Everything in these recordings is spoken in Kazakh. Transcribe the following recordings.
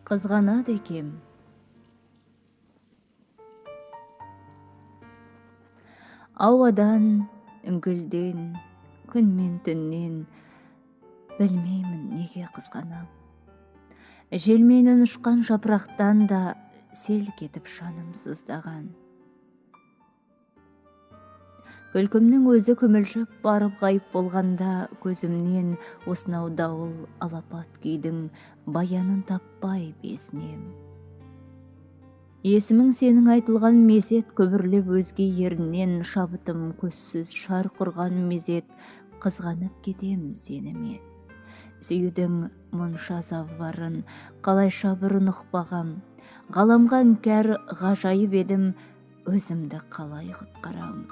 Қызғанады екем. Ауадан, гүлден, күн мен түннен білмеймін неге қызғанам. Желменен ұшқан жапырақтан да селк етіп жаным сыздаған. Күлкімнің өзі күмілжіп барып ғайып болғанда көзімнен осынау дауыл алапат күйдің баянын таппай безінем. Есімің сенің айтылған мезет көбірлеп өзге ерінен шабытым көзсіз шарқ ұрған мезет қызғанып кетем сені мен. Сүйудің мұнша азабы барын қалайша бұрын ұқпағам, ғаламға іңкәр ғажайып едім, өзімді қалай құтқарам.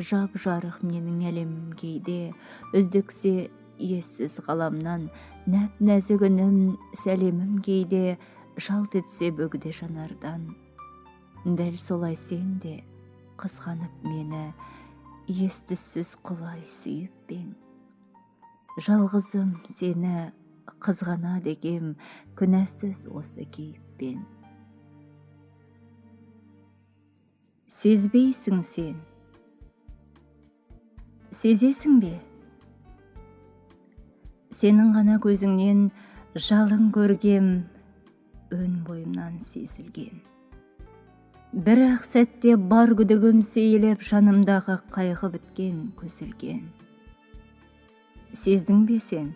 Жап жарық менің әлемім кейде, үздіксе ессіз ғаламнан, нәп нәзік үнім сәлемім кейде, жалт етсе бөгде жанардан. Дәл солай сен де қызғанып мені, ес-түссіз құлай сүйіп пең. Жалғызым сені қызғана дегем, күнәсіз осы кейіппен. Сезбейсің сен, сезесің бе? Сенің ғана көзіңнен жалын көргем, өн бойымнан сезілген. Бір-ақ сәтте бар күдігім сейіліп, жанымдағы қайғы біткен, көзілген. Сездің бе сен?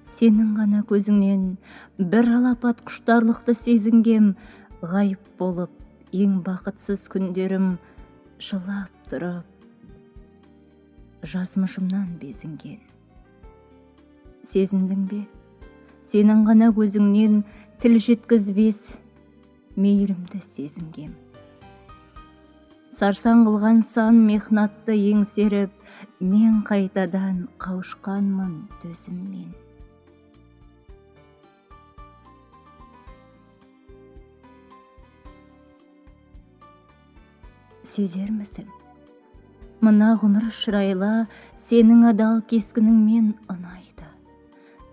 Сенің ғана көзіңнен бір алапат құштарлықты сезінгем, ғайып болып, ең бақытсыз күндерім жылап тұрып, жазмышымнан безінген. Сезіндің бе? Сенің ғана көзіңнен тіл жеткізбес мейірімді сезінгем. Сарсан қылған сан мехнатты еңсеріп, мен қайтадан қауышқанмын төзіммен. Сезермісің? Мына ғұмыр шырайлы, сенің адал кескініңмен ұнайды.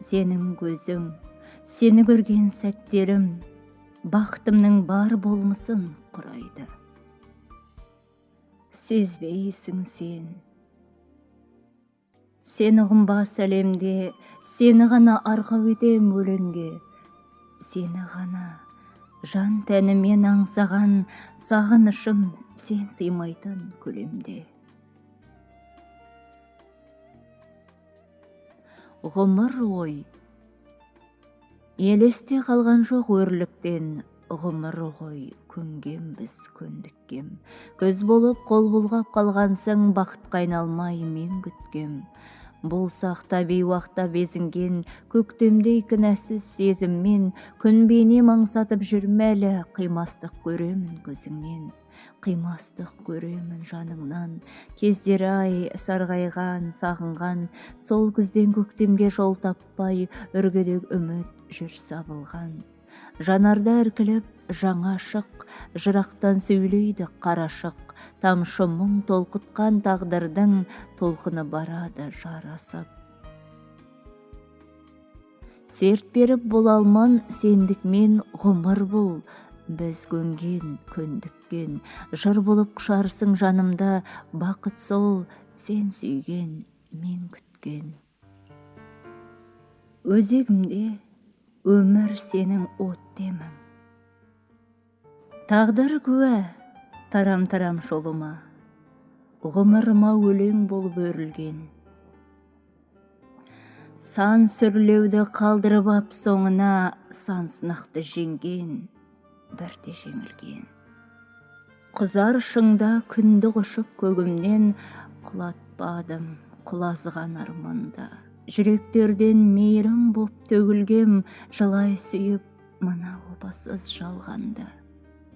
Сенің көзің, сені көрген сәттерім, бақытымның бар болмысын құрайды. Сезбейсің сен. Сені ұғынбас әлемде, сені ғана арқау етем өлеңге. Сені ғана жан тәнімен аңсаған сағынышым сен сыймайтын көлемде. Ғұмыр ой, елесте қалған жоқ өрліктен, ғұмыр ғой көнгем біз көндіккем. Көз болып қол бұлғап қалғансың, бақытқа айналмай мен күткем. Болсақ та бейуақта безінген, көктемдей кінәсіз сезіммен, күн бейне маңсатып жүрмәлі, қимастық көремін көзіңнен. Қимастық көремін жаныңнан, кездері ай сарғайған, сағынған, сол күзден көктемге жол таппай, үргедек үміт жүр сабылған. Жанарда іркіліп жаңа шық, жырақтан сөйлейді қарашық, тамшы мұң толқытқан тағдырдың толқыны барады жарасып. Серт беріп бола алман сендік мен ғұмыр бұл, біз көнген, көндіккен, жыр болып құшарсың жанымда, бақыт сол, сен сүйген, мен күткен. Өзегімде өмір сенің оттемін. Тағдыр куә, тарам-тарам жолыма, ғұмырыма өлең болып өрілген. Сан сүрлеуді қалдырып ап соңына, сан сынақты жеңген, бірде жеңілген. Құзар шыңда күнді құшып көгімнен, құлатпадым құлазыған арманда. Жүректерден мейірім боп төгілгем, жылай сүйіп мына опасыз жалғанды.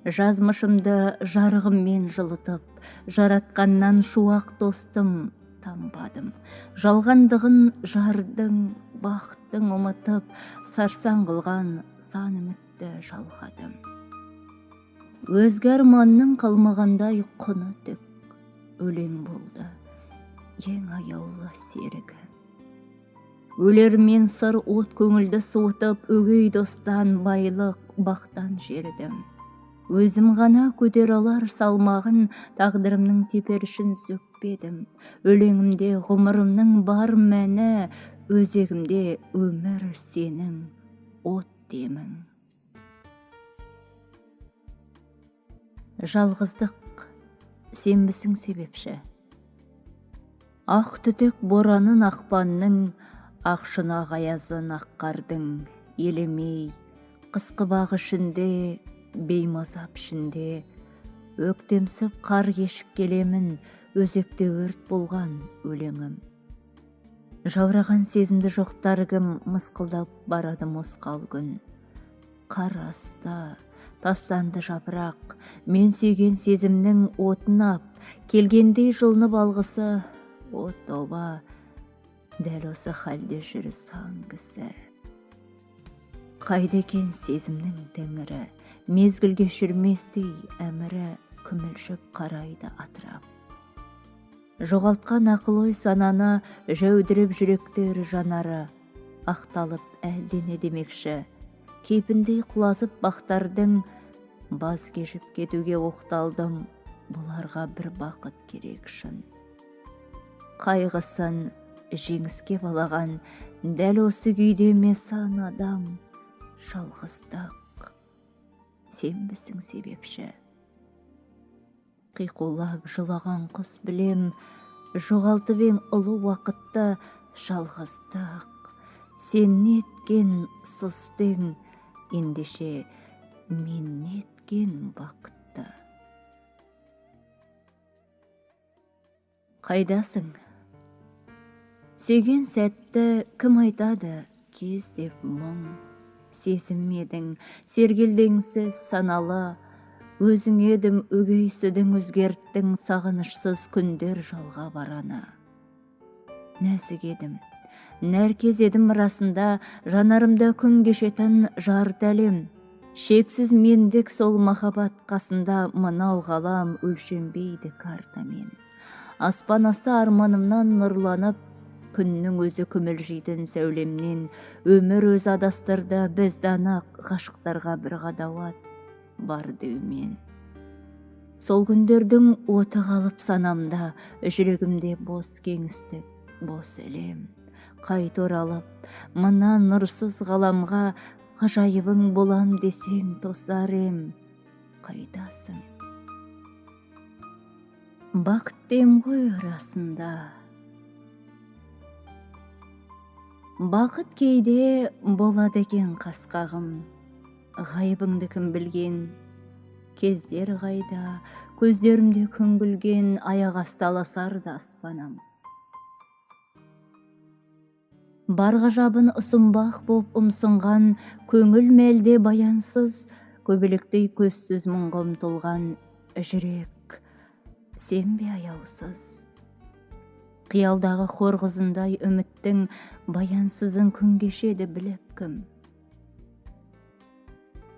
Жазмышымды жарығыммен жылытып, жаратқаннан шуақ достым тамбадым. Жалғандығын жардың, бақыттың ұмытып, сарсан қылған сан үмітті жалғадым. Өзге арманның қалмағандай құны түк, өлең болды, ең аяулы серігі. Өлермен сыр от көңілді суытып, өгей достан байлық бақтан жердім. Өзім ғана көтер алар салмағын, тағдырымның теперішін сөкпедім. Өлеңімде ғұмырымның бар мәні, өзегімде өмір сенің от демің. Жалғыздық сенбісің себепші. Ақ түтек боранын ақпанның, ақшынақ аязын аққардың, елемей, қысқы бақ ішінде, беймазап ішінде, өктемсіп қар кешіп келемін, өзекте өрт болған өлеңім. Жаураған сезімді жоқтар кім, мысқылдап барады мосқал күн. Қар аста, тастанды жапырақ, мен сүйген сезімнің отын ап, келгендей жылынып алғысы, о тоба, дәл осы халде жүрі сан кісі. Қайда екен сезімнің тәңірі, мезгілге жүрместей әмірі, күмілжіп қарайды атырап. Жоғалтқан ақыл ой сананы, жәудіріп жүректер жанары, ақталып әлдене демекші, кейпіндей құлазып бақтардың, баз кешіп кетуге оқталдым, бұларға бір бақыт керек шын. Қайғысын жеңіске балаған, дәл осы күйде сан адам, жалғыздық сенбісің себепші. Қиқулап жылаған құс білем, жоғалтып ең ұлы уақытты, жалғыздық сен неткен сұстың, ендеше мен неткен бақытты. Қайдасың? Сүйген сәтті кім айтады, кез деп мұң. Сезіммедің, сергелдеңсіз саналы, өзің едім өгейсідің өзгерттің, сағынышсыз күндер жалға бараны. Нәзік едім, нәркез едім расында, жанарымда күн кешетін жарты әлем. Шексіз мендік сол махаббат қасында, мынау ғалам өлшенбейді картамен. Аспан асты арманымнан нұрланып, күннің өзі күмілжитін сәулемнен, өмір өз адастырды бізді анық, ғашықтарға бір қадауат бар деумен. Сол күндердің оты қалып санамда, жүрегімде бос кеңістік, бос әлем. Қайт оралып, мына нұрсыз ғаламға, ғажайыбың болам десең тосар ем. Қайдасың? Бақыт дем ғой расында. Бақыт кейде болады екен қасқағым, ғайбыңды кім білген, кездер қайда, көздерімде күн күлген, аяқ асты аласарды аспанам. Бар ғажабын ұсынбақ боп ұмсынған, көңіл мәлде баянсыз, көбелектей көзсіз мұңға ұмтылған, жүрек сен бе аяусыз? Қиялдағы хор қызындай үміттің, баянсызын күн кешеді біліп кім.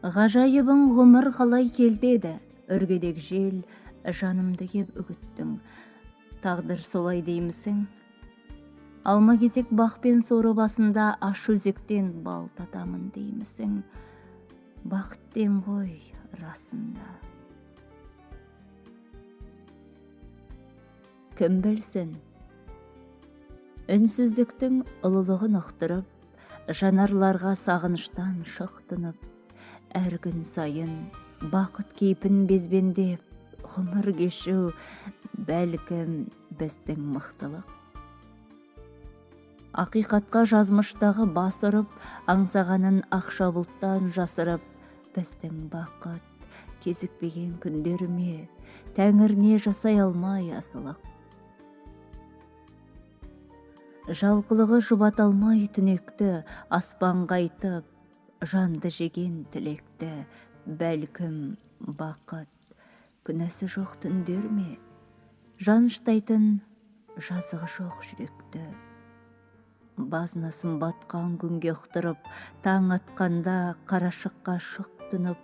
Ғажайыбың ғұмыр қалай келтеді, үргедек жел жанымды кеп үгіттің. Тағдыр солай деймісің? Алма кезек бақпен соры басында, аш өзектен бал татамын деймісің? Бақыт дем ғой расында. Кім білсін? Үнсіздіктің ұлылығын ұқтырып, жанарларға сағыныштан шықтынып, әр күн сайын бақыт кейпін безбендеп, ғұмыр кешу бәлкім біздің мықтылық. Ақиқатқа жазмыштағы бас ұрып, аңсағанын ақша бұлттан жасырып, біздің бақыт кезікпеген күндеріме, тәңіріне жасай алмай асылық. Жалқылығы жұбат алмай түнекті, аспан қайтып, жанды жеген тілекті, бәлкім бақыт күнәсі жоқ түндер ме, жаныштайтын жазығы жоқ жүректі. Базнасын батқан күнге ұқтырып, таң атқанда қарашыққа шық тұнып,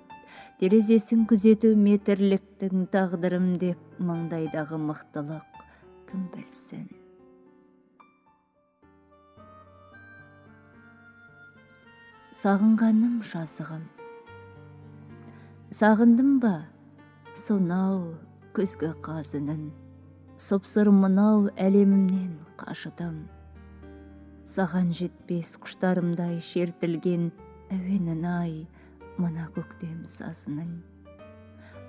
терезесін күзету метрліктің тағдырым деп, маңдайдағы мықтылық кім білсін? Сағынғаным жазығым. Сағындым ба, сонау күзгі қазынын, сұпсыр мынау әлемімнен қашыдым. Саған жетпес құштарымдай шертілген әуенін ай, мына көктем сазының.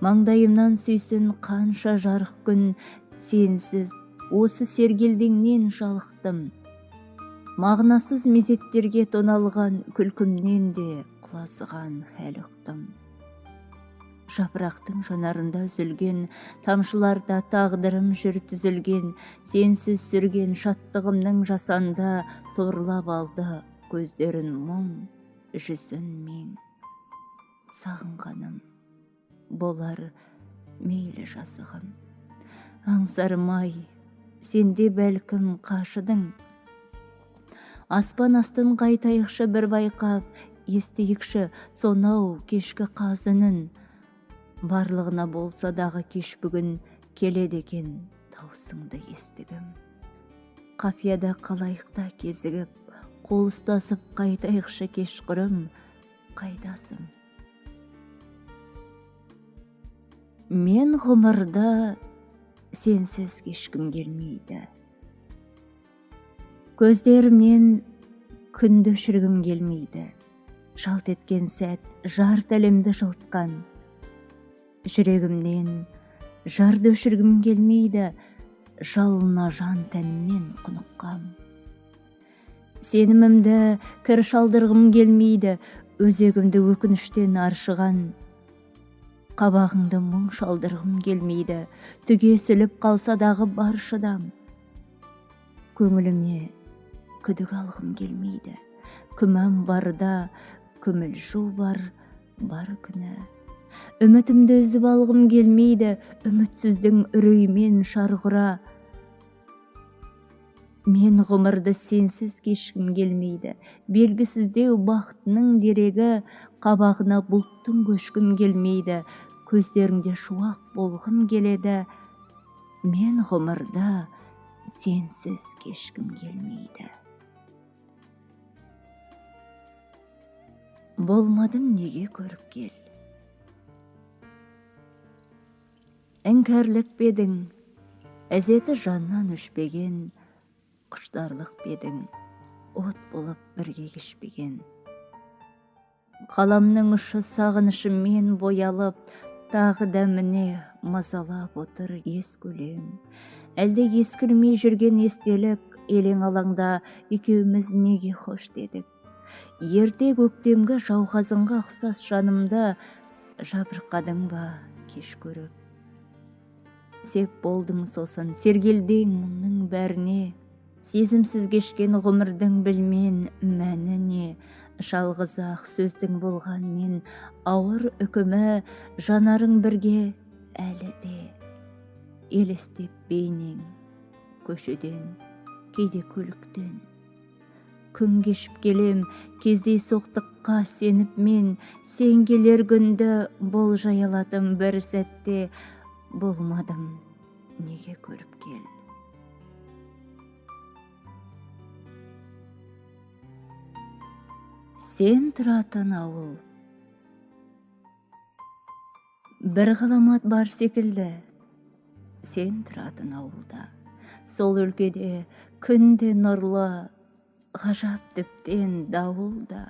Маңдайымнан сүйсін қанша жарық күн, сенсіз осы сергелдеңнен жалықтым. Мағынасыз мезеттерге тоналған күлкімнен де құлазыған хәл ұқтым. Жапырақтың жанарында үзілген, тамшыларда тағдырым жүр түзілген, сенсіз сүрген шаттығымның жасанда торлап алды көздерін мұң, жүзін мен. Сағынғаным болар мейлі жазығым. Аңсармай, сенде бәлкім қашыдың. Аспан астын қайтайықшы бір байқап, естейікші сонау кешкі қазынын. Барлығына болса дағы кеш бүгін, келеді екен таусыңды естігім. Қапияда қалайықта кезігіп, қол ұстасып қайтайықшы кешқұрым, қайдасың? Мен ғұмырда сенсіз кешкім келмейді. Көздерімнен күнді өшіргім келмейді. Жалт еткен сәт жарт әлемді жылтқан. Жүрегімнен жарды өшіргім келмейді, жалына жан тәнмен құныққам. Сенімімді кір шалдырғым келмейді, өзегімді өкініштен аршыған. Қабағыңды мұң шалдырғым келмейді, түгесіліп қалса дағы бар шыдам. Көңіліме күдік алғым келмейді, күмән барда күмілжу бар күні. Үмітімді үзіп алғым келмейді, үмітсіздің үреймен шарғыра. Мен ғұмырды сенсіз кешкім келмейді, белгісіздеу бақытының дерегі, қабағына бұлттың көшкім келмейді, көздеріңде шуақ болғым келеді. Мен ғұмырда сенсіз кешкім келмейді. Болмадым неге көріп кел. Іңкәрлік бедің, әзеті жаннан өшпеген, құштарлық бедің, от болып бірге кешпеген. Қаламның ұшы сағынышымен боялып, тағы дәміне мазалап отыр ес көлем. Әлде ескірмей жүрген естелік, елең алаңда екеуміз неге хош дедік. Ерте көктемгі жауқазынға ұқсас жанымда жабырқадың ба кеш көріп. Сеп болдың сосын сергелдең мұңның бәріне, сезімсіз кешкен ғұмырдың білмен мәніне, жалғыз ақ сөздің болған мен ауыр үкімі, жанарың бірге әлі де. Елестеп бейнең көшеден, кейде көліктен. Күн кешіп келем, кездей соқтыққа сеніп мен, сен келер күнді болжай аладым бір сәтте. Болмадым, неге көріп кел. Сен тұратын ауыл. Бір ғаламат бар секілді, сен тұратын ауылда. Сол өлкеде күнде нұрлы, ғажап тіптен дауылда.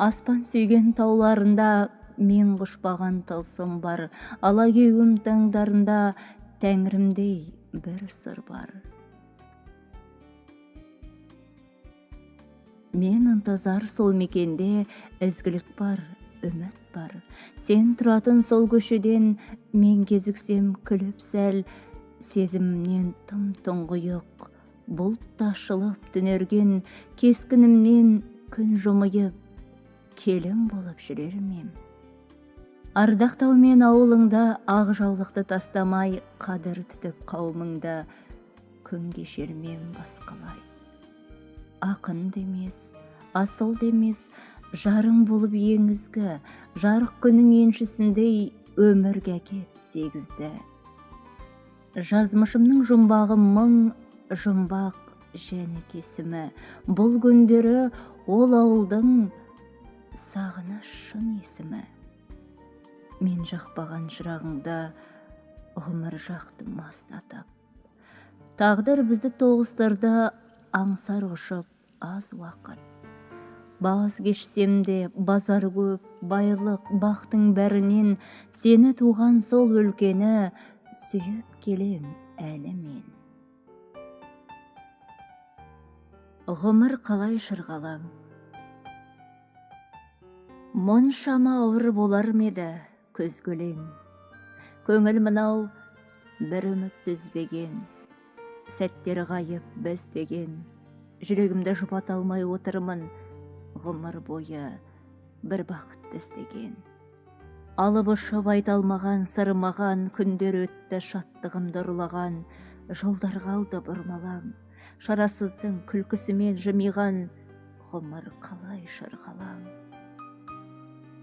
Аспан сүйген тауларында мен құшпаған тылсым бар, алагеуім таңдарында тәңірімдей бір сыр бар. Мен ынтызар сол мекенде ізгілік бар, үміт бар. Сен тұратын сол көшеден мен кезіксем күліп сәл, сезімімнен тым тұңғиық, бұлт ташылып түнерген, кескінімнен күн жұмайып, келім болып жүрермем. Ардақтау мен ауылыңда ақ жаулықты тастамай, қадір түтіп қауымыңда күн кешермем басқалай. Ақын демес, асыл демес, жарың болып еңізгі, жарық күнің еншісіндей өмірге кеп сегізді. Жазмышымның жұмбағы мың, жұмбақ женекесіме, бұл күндері ол ауылдың сағыныш шын есімі. Мен жақпаған жырағыңда ғұмыр жақтым мастатып. Тағдыр бізді тоғыстырда аңсар ұшып аз уақыт. Баз кешсем де базар көп, байлық, бақтың бәрінен сені туған сол өлкені сүйіп келем әлі мен. Ғұмыр қалай шырғалаң? Мұншама ауыр болар меді көзгөлең. Көңіл мынау бір үміт үзбеген, сәттер ғайып біз деген. Жүрегімді жұбата алмай отырмын, ғұмыр бойы бір бақытты іздеген. Алып ұшып айта алмаған сырмаған, күндер өтті шаттығымды ұрлаған, жолдар қалды бұрмалаң, шарасыздың күлкісімен жымиған, ғұмыр қалай шырғалаң.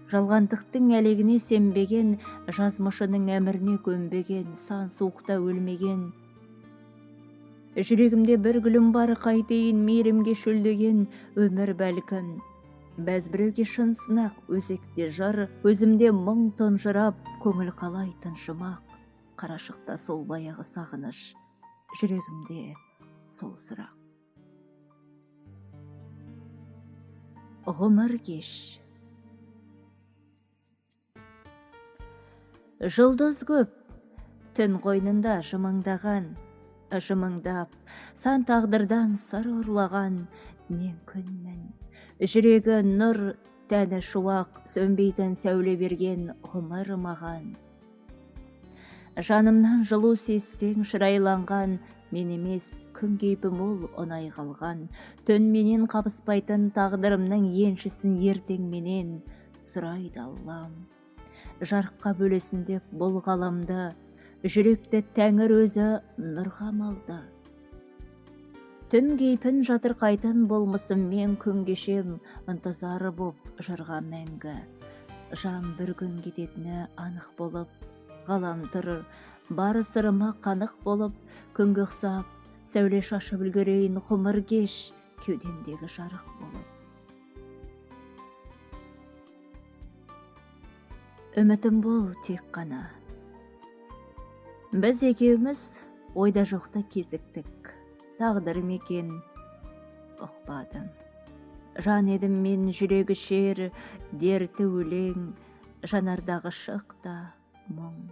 Жалғандықтың әлегіне сенбеген, жазмышының әміріне көнбеген, сан суықта өлмеген. Жүрегімде бір гүлім бар қайтейін, мейірімге шөлдеген өмір бәлкім. Бәз біреуге шын сынақ, өзекте жар, өзімде мұң тұнжырап, көңіл қалай тыншымақ. Қарашықта сол баяғы сағыныш, жүрегімде сол сұрақ. Ғұмыр кеш. Жұлдыз көп, түн қойнында жымыңдаған, жымыңдап, сан тағдырдан сыр ұрлаған, мен күнмін. Жүрегі нұр, тәні шуақ, сөнбейтін сәуле берген ғұмыр маған. Жанымнан жылу сезсең шырайланған, мен емес күн кейпім ол ұнай қалған. Түн менен қабыспайтын тағдырымның еншісін ертең менен сұрайды Аллам. Жарыққа бөлесін деп бұл ғаламды, жүректі тәңір өзі нұрға малды. Түн кейпін жатырқайтын болмысым мен күн кешем, ынтызары боп жырға мәңгі. Жан бір күн кететіні анық болып, ғаламдыр бары сырыма қанық болып, күнге ұқсап, сәуле шашып үлгерейін ғұмыр кеш, кеудемдегі жарық болып. Үмітім бол тек қана. Біз екеуміз ойда жоқта кезіктік. Тағдыр мекен ұқпадым. Жан едім мен жүрегі шер, дерті өлең, жанардағы шықта мұң.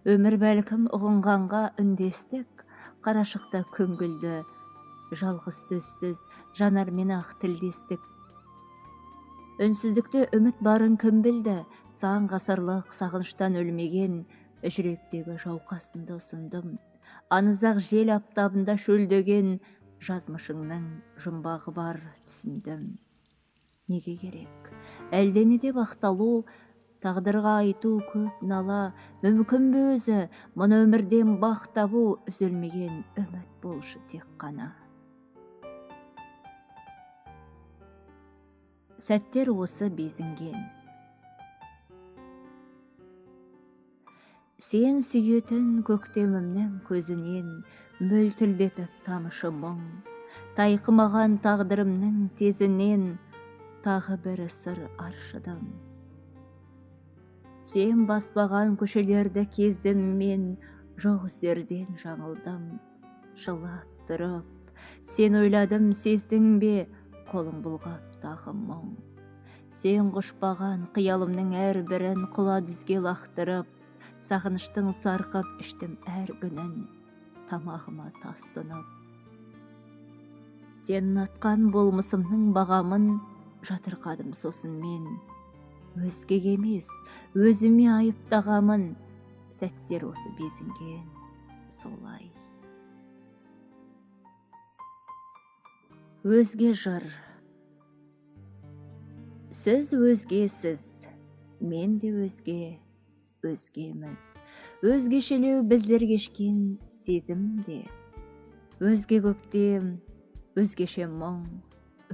Өмір бәлкім ұғынғанға үндестік, қарашықта көңілді, жалғыз сөзсіз жанармен ақ тілдестік. Үнсіздікте үміт барын кім білді, сан ғасырлық сағыныштан өлмеген, жүректегі жауқасынды ұсындым. Анызақ жел аптабында шөлдеген, жазмышыңның жұмбағы бар түсіндім. Неге керек? Әлдені деп ақталу, тағдырға айту көп нала, мүмкін бе өзі, мұны өмірден бақ табу, үзілмеген үміт болшы тек қана. Сәттер осы безінген. Сен сүйетін көктемімнің көзінен мөлтілдетіп тамшы мұң. Тайқымаған тағдырымның тезінен тағы бір сыр аршыдым. Сен баспаған көшелерді кездім мен, жоқ іздерден жаңылдым. Жылап тұрып, сен ойладым сездің бе, қолың бұлғап тағы мұң. Сен құшпаған қиялымның әр бірін құла дүзге лақтырып, сағыныштың сарқып іштім әр күнін, тамағыма тас тұнып. Сен ұнатқан болмысымның бағамын жатырқадым сосын мен. Өзгеге емес, өзіме айыптағамын, сәттер осы безінген солай. Өзге жыр. Сіз өзгесіз, мен де өзге, өзгеміз. Өзгешелеу біздер кешкен сезімде. Өзге көктем, өзгеше мұң,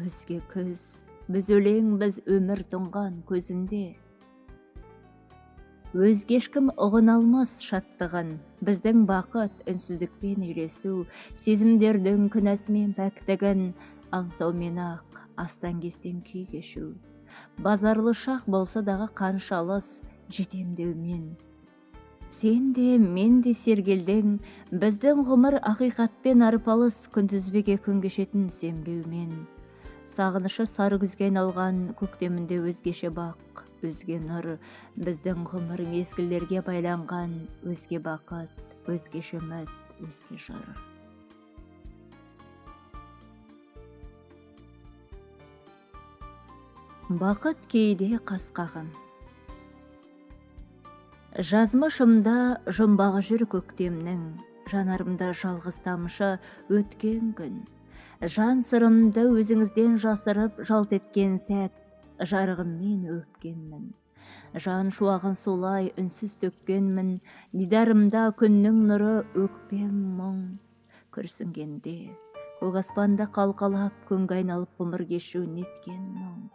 өзге күз. Біз өлең, біз өмір тұнған көзінде. Өзге ешкім ұғына алмас шаттығын, біздің бақыт үнсіздікпен үйлесу, сезімдердің күнәсімен пәктігін, аңсаумен ақ астан кестен күй кешу. Базарлы шақ болса дағы қаншалыс жетемдеумен. Сен де, мен де сергелдің, біздің ғұмыр ақиқатпен арпалыс, күнтізбеге күн кешетін сенбеумен. Сағынышы сары күзге айналған көктемінде өзгеше бақ, өзге нұр, біздің ғұмыр мезгілдерге байланған, өзге бақыт, өзгеше үміт, өзге жыр. Бақыт кейде қасқағым. Жазмышымда жұмбағы жүр көктемнің, жанарымда жалғыз тамшы өткен күн. Жан сырымды өзіңізден жасырып жалт еткен сәт, жарығыммен өпкенмін. Жан шуағын солай үнсіз төккенмін, дидарымда күннің нұры өкпем мұң. Күрсінгенде, көк аспанда қалқалап, күнге айналып ғұмыр кешу неткен мұң.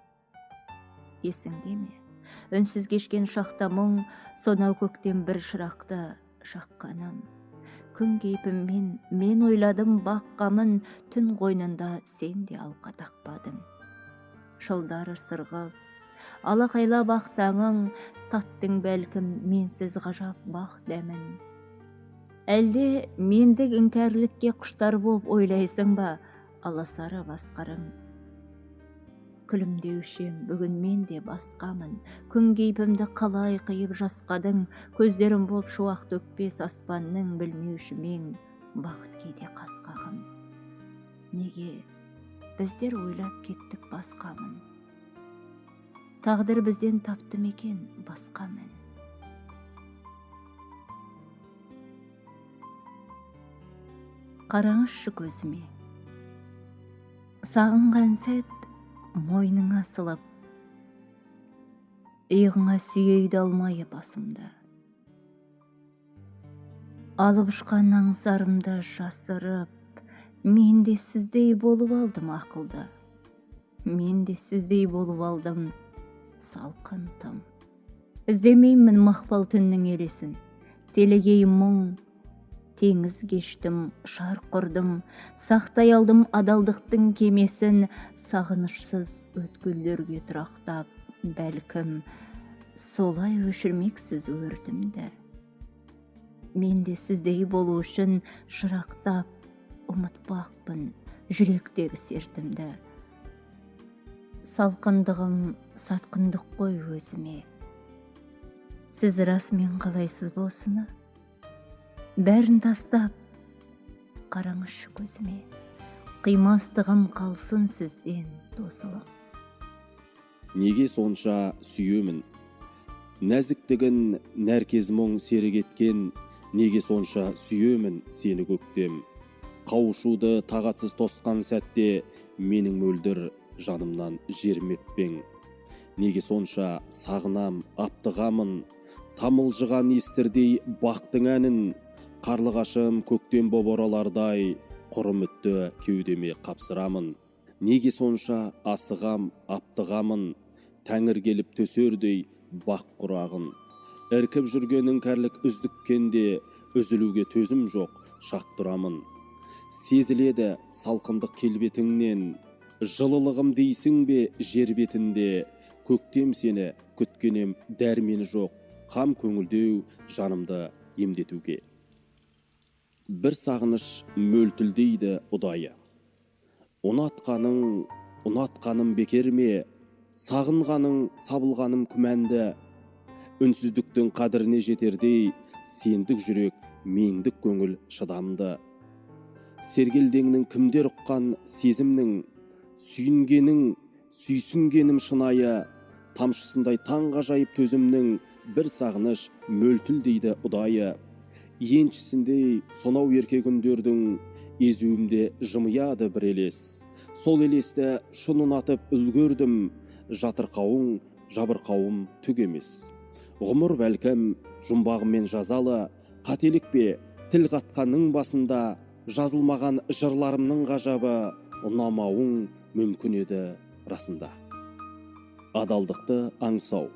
Есіңде ме? Үнсіз кешкен шақта мұң, сонау көктем бір шырақты жаққаным. Күн кейпіммен мен ойладым баққамын, түн қойнында сен де алқа тақпадың. Жылдары сырғып, алақайла бақтаңың, таттың бәлкім менсіз ғажап бақ дәмін. Әлде мендік іңкәрлікке құштар боп ойлайсың ба, аласары басқарың. Күлімдеушем, бүгін мен де басқамын, күн кейпімді қалай қиып жасқадың, көздерім боп шуақ төкпес аспанның, білмеуші мен бақыт кейде қасқағым. Неге біздер ойлап кеттік басқамын? Тағдыр бізден тапты мекен басқамын. Қараңызшы көзіме, сағынған сәт мойныңа асылып, иығыңа сүйейді алмай басымда. Алып ұшқан аңсарымды жасырып, мен де сіздей болып алдым ақылды. Мен де сіздей болып алдым салқын тым. Іздемеймін мақпал түннің елесін, телегей мұң, теңіз кештім, шарқ құрдым, сақтай алдым адалдықтың кемесін, сағынышсыз өткелдерге тұрақтап, бәлкім солай өшірмексіз өрдімді. Мен де сіздей болу үшін шырақтап, ұмытпақпын жүректегі сертімді. Салқындығым сатқындық қой өзіме. Сіз расымен қалайсыз болсыны? Бәрін тастап, қараңызшы көзіме, қимастығым қалсын сізден тосылып. Неге сонша сүйемін? Нәзіктігін нәркез мұң серік еткен, неге сонша сүйемін сені көктем? Қауышуды тағатсыз тосқан сәтте, менің мөлдір жанымнан жермеппең. Неге сонша сағынам, аптығамын, тамылжыған естірдей бақтың әнін, қарлығашым көктем боп оралардай, құрым үтті кеудеме қапсырамын. Неге сонша асығам, аптығамын, тәңір келіп төсердей бақ құрағын. Іркіп жүрген іңкәрлік үздіккенде, үзілуге төзім жоқ, шақ тұрамын. Сезіледі салқындық келбетіңнен, жылылығым дейсің бе жер бетінде, көктем сені күткенем дәрмені жоқ, қам көңілдеу жанымды емдетуге. Бір сағыныш мөлтілдейді ұдайы. Ұнатқаным бекер ме, сағынғаның, сабылғаным күмәнді. Үнсіздіктің қадіріне жетердей, сендік жүрек, меңдік көңіл шыдамды. Сергелдеңнің кімдер ұққан сезімнің, сүйсінгенім шынайы, тамшысындай таңғажайып төзімнің, бір сағыныш мөлтілдейді ұдайы. Еншісіндей сонау ерке күндердің, езуімде жымияды бір елес. Сол елесті шын ұнатып үлгердім, жатырқауың, жабырқауым түк емес. Ғұмыр бәлкім жұмбағымен жазалы, қателік пе тіл қатқанның басында, жазылмаған жырларымның ғажабы, ұнамауың мүмкін еді расында. Адалдықты аңсау,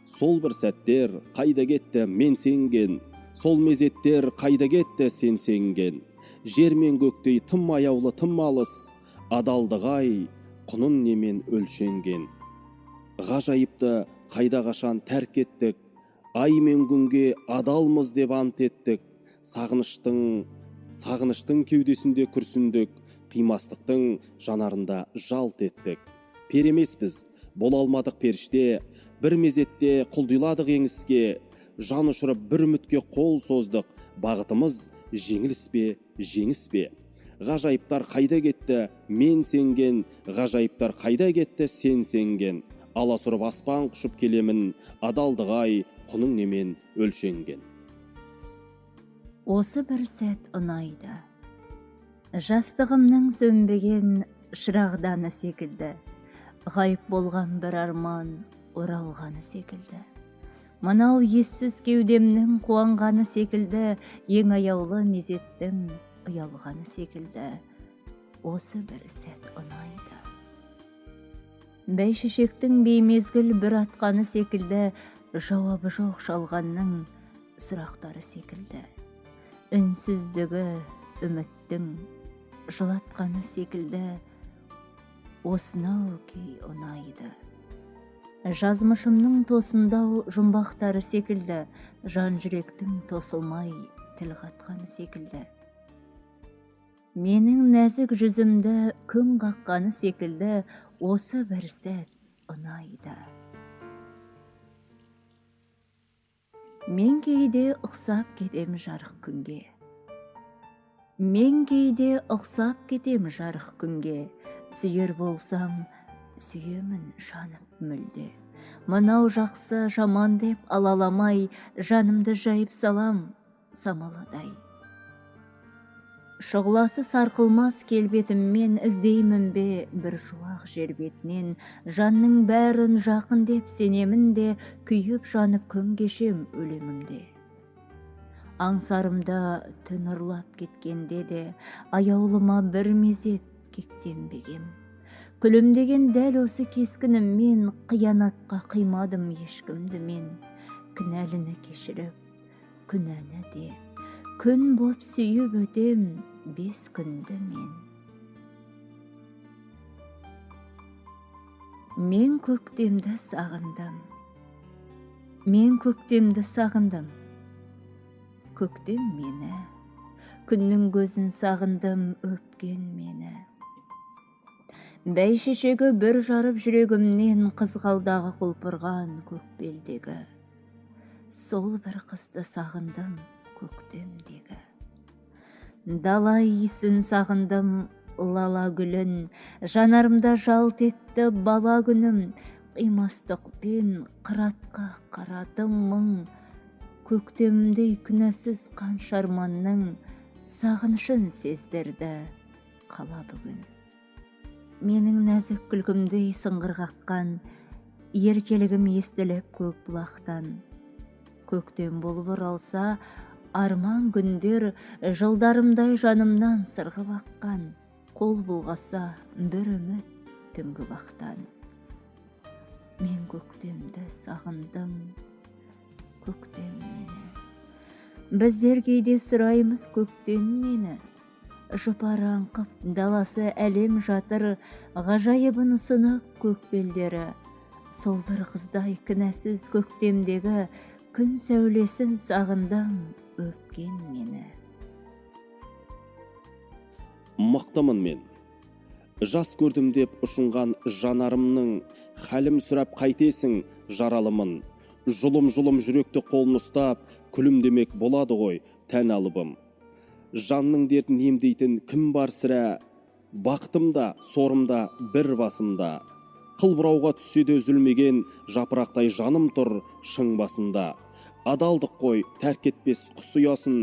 Сол бір сәттер қайда кетті мен сенген, сол мезеттер қайда кетті сен сенген. Жер мен көктей тым аяулы тым алыс, адалдық-ай құнын немен өлшенген. Ғажайыпты қайда қашан тәрк еттік, ай мен күнге адалмыз деп ант еттік. Сағыныштың кеудесінде күрсіндік, қимастықтың жанарында жалт еттік. Пер емеспіз, бола алмадық періште, бір мезетте құлдиладық еңіске. Жан ұшырып бір үмітке қол создық, бағытымыз жеңіліс пе, жеңіс пе? Ғажайыптар қайда кетті мен сенген, ғажайыптар қайда кетті сен сенген. Аласұрып аспан құшып келемін, адалдық-ай құның немен өлшенген. Осы бір сәт ұнайды. Жастығымның сөнбеген шырағданы секілді. Ғайып болған бір арман оралғаны секілді. Мынау ессіз кеудемнің қуанғаны секілді, ең аяулы мезеттің ұялғаны секілді. Осы бір сәт ұнайды. Бәйшешектің беймезгіл бір атқаны секілді, жауабы жоқ шалғанның сұрақтары секілді. Үнсіздігі үміттің жылатқаны секілді. Осынау күй ұнайды. Жазмышымның тосындау жұмбақтары секілді, жан жүректің тосылмай тіл қатқаны секілді. Менің нәзік жүзімді күн қаққаны секілді, осы бір сәт ұнайды. Мен кейде ұқсап кетем жарық күнге. Мен кейде ұқсап кетем жарық күнге. Сүйер болсам, сүйемін жанып мүлде. Мынау жақсы жаман деп алаламай, жанымды жайып салам самаладай. Шұғыласы сарқылмас келбетіммен іздеймін бе бір жуақ жер бетінен. Жанның бәрін жақын деп сенемін де, күйіп жанып күн кешем өлемімде. Аңсарымда түн ұрлап кеткенде де, аяулыма бір мезет кектенбегем. Күлімдеген дәл осы кескініммен, қиянатқа қимадым ешкімді мен. Кінәліні кешіріп, күнәні де, күн боп сүйіп өтем 5 күнді мен. Мен көктемді сағындым. Мен көктемді сағындым. Көктем мені, күннің көзін сағындым өпкен мені. Бәйшешегі бір жарып жүрегімнен, қызғалдағы құлпырған көк белдегі. Сол бір қызды сағындым көктемдегі. Дала иісін сағындым лала гүлін, жанарымда жалт етті бала күнім. Қимастықпен қыратқа қарадым мың, көктемдей күнәсіз қан шарманның сағынышын сездірді қала бүгін. Менің нәзік күлкімдей сыңғыр қаққан, еркелігім естіліп көк бұлақтан. Көктем болып оралса, арман күндер жылдарымдай жанымнан сырғып аққан. Қол бұлғаса бір үміт түнгі бақтан. Мен көктемді сағындым, көктем мені. Біздер кейде сұраймыз көктен нені. Жұпар аңқып даласы әлем жатыр, ғажайыбын ұсынып көк белдері. Сол бір қыздай кінәсіз көктемдегі күн сәулесін сағындым өпкен мені. Мықтымын мен. Жас көрдім деп ұшынған жанарымның, хәлім сұрап қайтесің жаралымын. Жұлым-жұлым жүректі қолын ұстап, күлім демек болады ғой тән алыбым. Жанның дертін емдейтін кім бар сірә, бақытымда, сорымда, бір басымда. Қыл бұрауға түссе де үзілмеген жапырақтай жаным тұр шың басында. Адалдық қой тәрк етпес құс ұясын,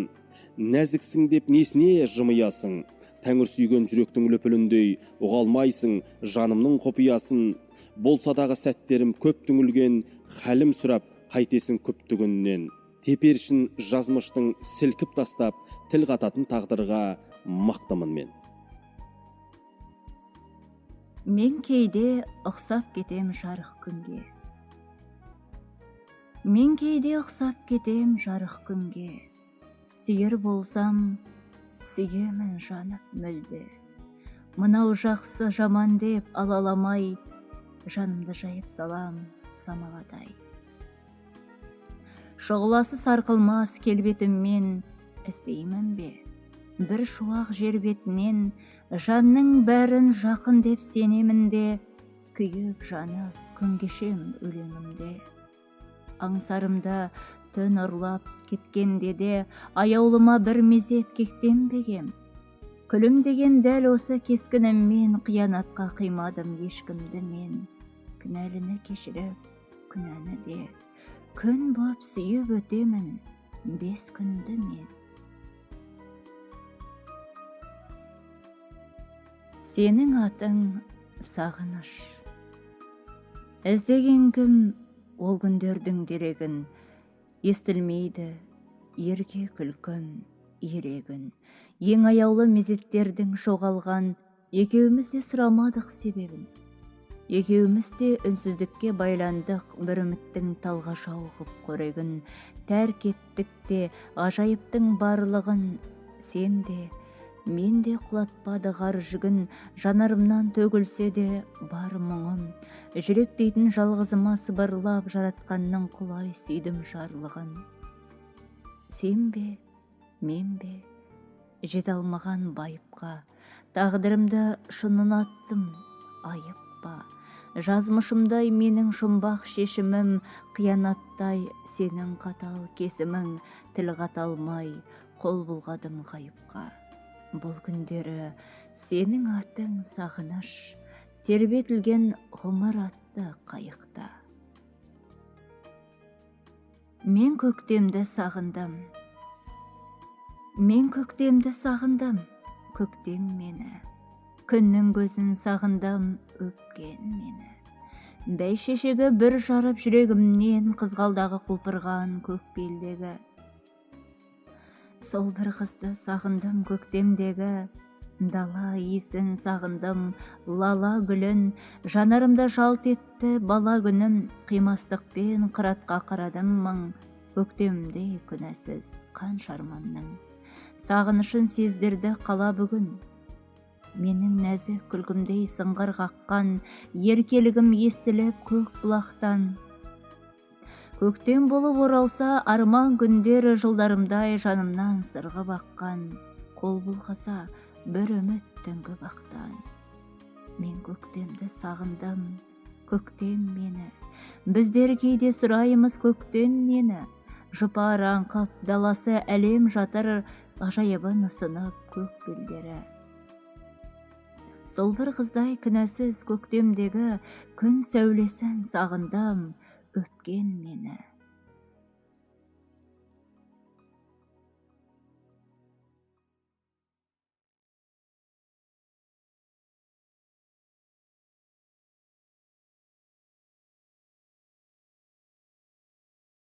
нәзіксің деп несіне жымиясың. Тәңір сүйген жүректің лүпіліндей ұғалмайсың жанымның құпиясын. Болса дағы сәттерім көп түңілген, хәлім сұрап қайтесің күптігіннен. Тепершін жазмыштың сілкіп тастап, тіл қататын тағдырға мақтымын мен. Мен кейде ұқсап кетем жарық күнге. Мен кейде ұқсап кетем жарық күнге, сүйер болсам, сүйемін жанып мүлде. Мынау жақсы жаман деп алаламай, жанымды жайып салам самаладай. Шұғыласы сарқылмас келбетіммен іздеймін бе? Бір шуақ жер бетінен жанның бәрін жақын деп сенемін де, күйіп жанып күн кешем өлеңімде. Аңсарымда түн ұрлап кеткенде де, аяулыма бір мезет кектенбегем. Күлім деген дәл осы кескініммен қиянатқа қимадым ешкімді мен. Кінәліні кешіріп, күнәні де, күн боп сүйіп өтемін 5 күнді мен. Сенің атың сағыныш. Іздеген кім ол күндердің дерегін, естілмейді ерке күлкім ерегін. Ең аяулы мезеттердің жоғалған, екеуміз де сұрамадық себебін. Екеуміз де үнсіздікке байландық, бір үміттің талға жауғып қорегін. Тәрк еттік те ғажайыптың барлығын, сен де, мен де құлатпады ғар жүгін. Жанарымнан төгілсе де бар мұңым, жүрек дейтін жалғызыма сыбырлап, жаратқанның құлай сүйдім жарлығын. Сен бе, мен бе, жете алмаған байыпқа, тағдырымды шынын аттым, айып ба? Жазмышымдай менің жұмбақ шешімім, қиянаттай сенің қатал кесімің. Тіл қата алмай қол бұлғадым ғайыпқа. Бұл күндері сенің атың сағыныш, тербетілген ғұмыр атты қайықта. Мен көктемді сағындым. Мен көктемді сағындым, көктем мені. Күннің көзін сағындым, өпкен мені. Бәйшешегі бір жарып жүрегімнен, қызғалдағы құлпырған көк белдегі. Сол бір қызды сағындым көктемдегі, дала иісін сағындым, лала гүлін. Жанарымда жалт етті бала күнім, қимастықпен қыратқа қарадым мың. Көктемде күнәсіз қанша арманның, сағынышын сездірді қала бүгін. Менің нәзік күлкімдей сыңғыр қаққан, еркелігім естіліп көк бұлақтан. Көктем болып оралса арман күндер, жылдарымдай жанымнан сырғы баққан. Қол бұлғаса бір үміт түнгі бақтан. Мен көктемді сағындым, көктем мені. Біздер кейде сұраймыз көктен нені. Жұпар аңқып даласы әлем жатыр, ғажайыбын ұсынып көк белдері. Сол бір қыздай кінәсіз көктемдегі күн сәулесін сағындым, өпкен мені.